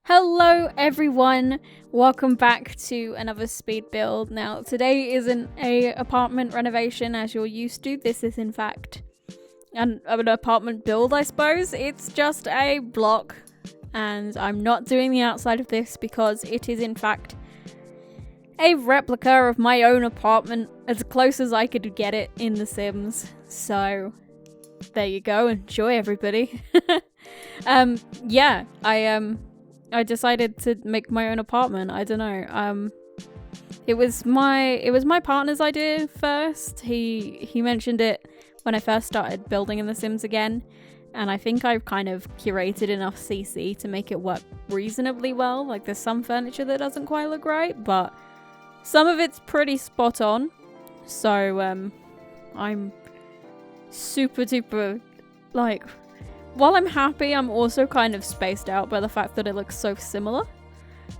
Hello everyone, welcome back to another speed build. Now today isn't a apartment renovation as you're used to. This is in fact an apartment build, I suppose. It's just a block and I'm not doing the outside of this because it is in fact a replica of my own apartment, as close as I could get it in The Sims. So there you go, enjoy everybody. I decided to make my own apartment. I don't know. It was my partner's idea first. He mentioned it when I first started building in The Sims again, and I think I've kind of curated enough CC to make it work reasonably well. Like there's some furniture that doesn't quite look right, but some of it's pretty spot on. So I'm super duper like. While I'm happy, I'm also kind of spaced out by the fact that it looks so similar.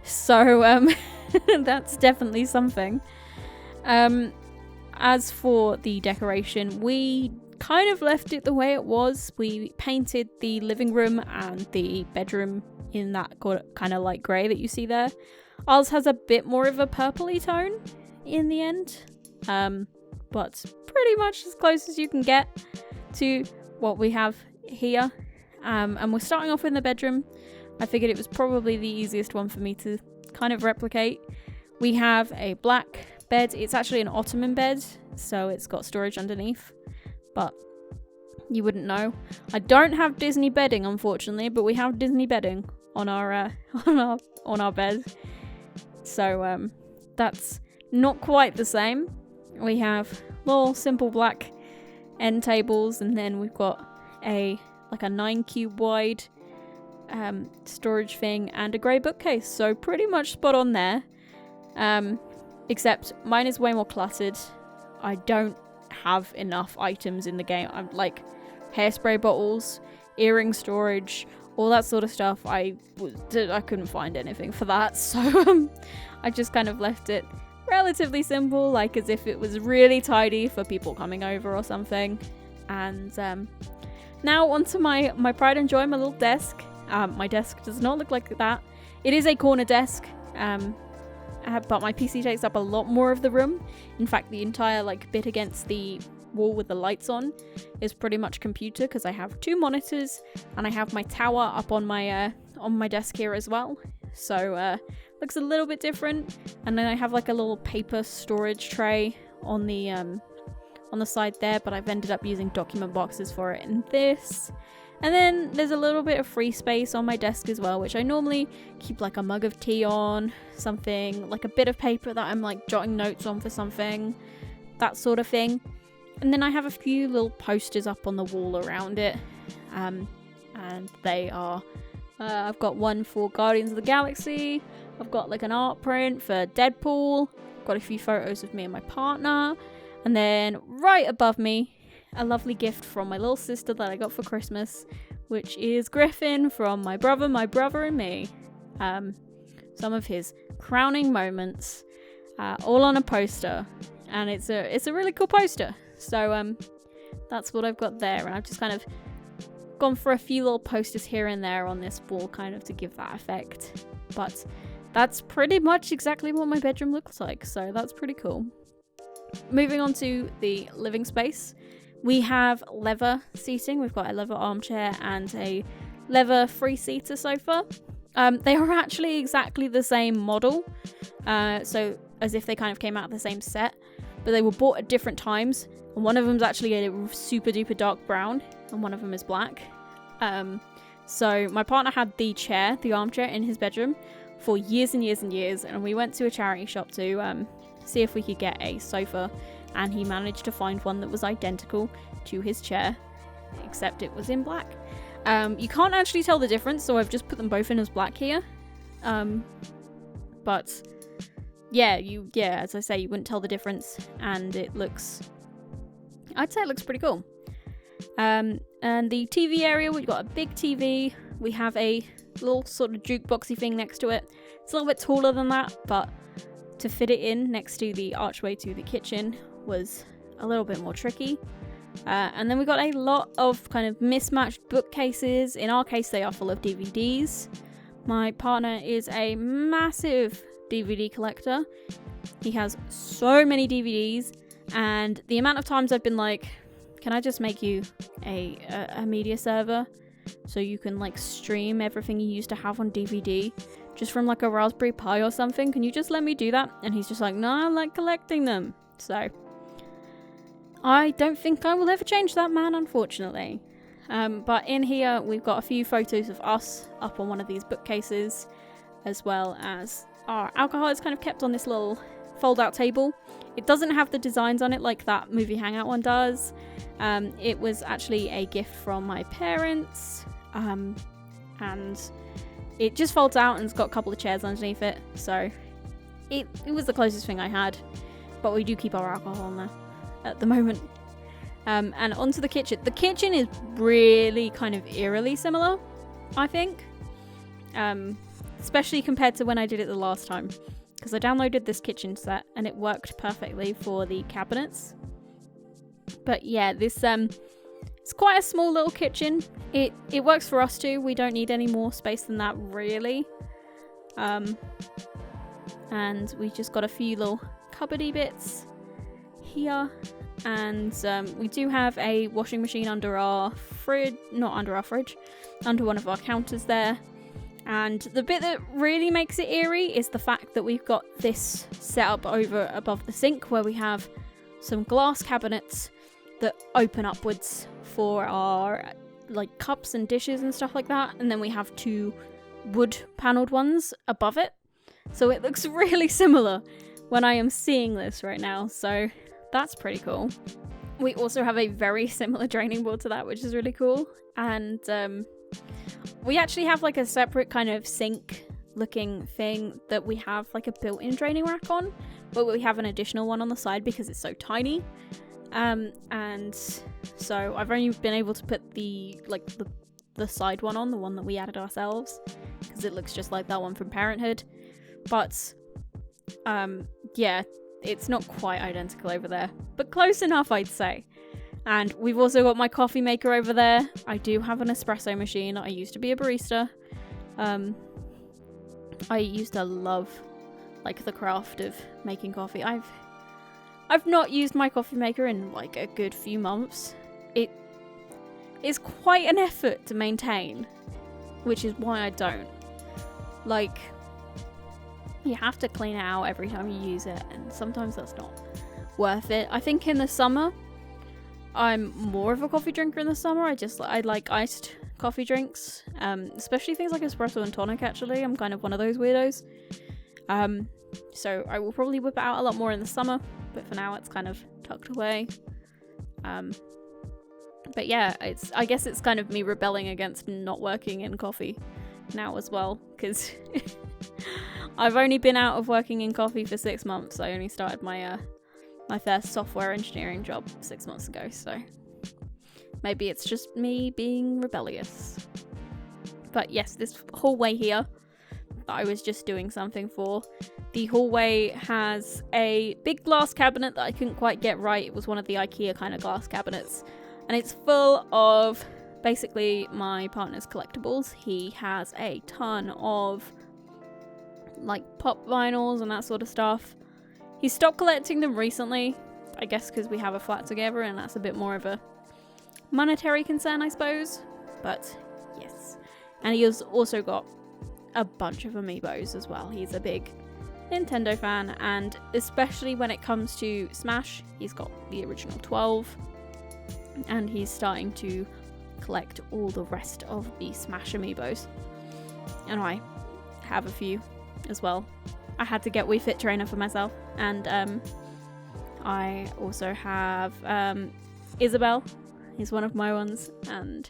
So, that's definitely something. As for the decoration, we kind of left it the way it was. We painted the living room and the bedroom in that kind of light grey that you see there. Ours has a bit more of a purpley tone in the end. But pretty much as close as you can get to what we have here. And we're starting off in the bedroom. I figured it was probably the easiest one for me to kind of replicate. We have a black bed. It's actually an ottoman bed, so it's got storage underneath, but you wouldn't know. I don't have Disney bedding, unfortunately, but we have Disney bedding on our on our bed. So that's not quite the same. We have little simple black end tables, and then we've got a 9 cube wide storage thing and a grey bookcase, so pretty much spot on there. Except mine is way more cluttered. I don't have enough items in the game. I'm like hairspray bottles, earring storage, all that sort of stuff. I couldn't find anything for that, so I just kind of left it relatively simple, like as if it was really tidy for people coming over or something. And now onto my pride and joy, my little desk. My desk does not look like that. It is a corner desk, but my PC takes up a lot more of the room. In fact, the entire bit against the wall with the lights on is pretty much computer, because I have 2 monitors and I have my tower up on my desk here as well. So looks a little bit different. And then I have a little paper storage tray on the side there, but I've ended up using document boxes for it in this. And then there's a little bit of free space on my desk as well, which I normally keep a mug of tea on, something, a bit of paper that I'm jotting notes on for something, that sort of thing. And then I have a few little posters up on the wall around it, and they are I've got one for Guardians of the Galaxy, I've got an art print for Deadpool, I've got a few photos of me and my partner. And then right above me, a lovely gift from my little sister that I got for Christmas, which is Griffin from my brother and me. Some of his crowning moments, all on a poster, and it's a really cool poster. So that's what I've got there, and I've just kind of gone for a few little posters here and there on this wall, kind of to give that effect. But that's pretty much exactly what my bedroom looks like, so that's pretty cool. Moving on to the living space, we have leather seating. We've got a leather armchair and a leather 3-seater sofa. They are actually exactly the same model, so as if they kind of came out of the same set, but they were bought at different times, and one of them's actually a super duper dark brown and one of them is black. So my partner had the armchair in his bedroom for years and years and years, and we went to a charity shop to see if we could get a sofa, and he managed to find one that was identical to his chair, except it was in black. You can't actually tell the difference, so I've just put them both in as black here. But as I say, you wouldn't tell the difference, and I'd say it looks pretty cool. And the TV area, we've got a big TV. We have a little sort of jukeboxy thing next to it. It's a little bit taller than that, but to fit it in next to the archway to the kitchen was a little bit more tricky. And then we got a lot of kind of mismatched bookcases. In our case, they are full of DVDs, My partner is a massive DVD collector. He has so many DVDs, and the amount of times I've been like, can I just make you a media server so you can like stream everything you used to have on DVD just from like a Raspberry Pi or something? Can you just let me do that? And he's just like, no, I like collecting them. So I don't think I will ever change that man, unfortunately. But in here we've got a few photos of us up on one of these bookcases, as well as our alcohol is kind of kept on this little fold out table. It doesn't have the designs on it like that movie hangout one does. It was actually a gift from my parents, and it just folds out and it's got a couple of chairs underneath it, so it was the closest thing I had. But we do keep our alcohol in there at the moment. And onto the kitchen. The kitchen is really kind of eerily similar, I think, especially compared to when I did it the last time, because I downloaded this kitchen set and it worked perfectly for the cabinets. But yeah, this it's quite a small little kitchen. It works for us too. We don't need any more space than that, really. And we just got a few little cupboardy bits here, and we do have a washing machine under our fridge, not under our fridge, under one of our counters there. And the bit that really makes it eerie is the fact that we've got this set up over above the sink, where we have some glass cabinets that open upwards for our like cups and dishes and stuff like that, and then we have two wood panelled ones above it, so it looks really similar when I am seeing this right now, so that's pretty cool. We also have a very similar draining board to that, which is really cool, and we actually have like a separate kind of sink looking thing that we have like a built-in draining rack on, but we have an additional one on the side because it's so tiny. And so I've only been able to put the side one on, the one that we added ourselves, because it looks just like that one from Parenthood. But yeah, it's not quite identical over there, but close enough, I'd say. And we've also got my coffee maker over there. I do have an espresso machine. I used to be a barista. I used to love like the craft of making coffee. I've not used my coffee maker in like a good few months. It is quite an effort to maintain, which is why I don't. Like, you have to clean it out every time you use it, and sometimes that's not worth it. I think in the summer, I'm more of a coffee drinker in the summer. I like iced coffee drinks, especially things like espresso and tonic, actually. I'm kind of one of those weirdos. So I will probably whip it out a lot more in the summer, but for now it's kind of tucked away. But yeah, I guess it's kind of me rebelling against not working in coffee now as well, because I've only been out of working in coffee for 6 months. I only started my my first software engineering job 6 months ago, so maybe it's just me being rebellious. But yes, this hallway here that I was just doing something for, the hallway has a big glass cabinet that I couldn't quite get right. It was one of the IKEA kind of glass cabinets, and it's full of basically my partner's collectibles. He has a ton of like pop vinyls and that sort of stuff. He stopped collecting them recently, I guess because we have a flat together and that's a bit more of a monetary concern, I suppose. But yes. And he has also got a bunch of amiibos as well. He's a big Nintendo fan, and especially when it comes to Smash, he's got the original 12, and he's starting to collect all the rest of the Smash amiibos. And I have a few as well. I had to get Wii Fit Trainer for myself, and I also have Isabelle. He's one of my ones, and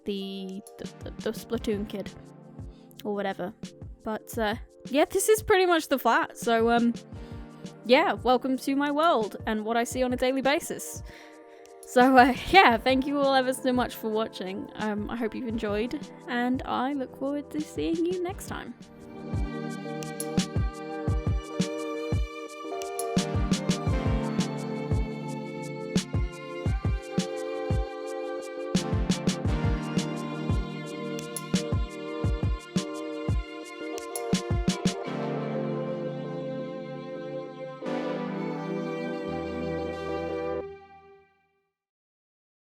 the Splatoon kid or whatever. But yeah, this is pretty much the flat. So yeah, welcome to my world and what I see on a daily basis. So yeah, thank you all ever so much for watching. I hope you've enjoyed, and I look forward to seeing you next time.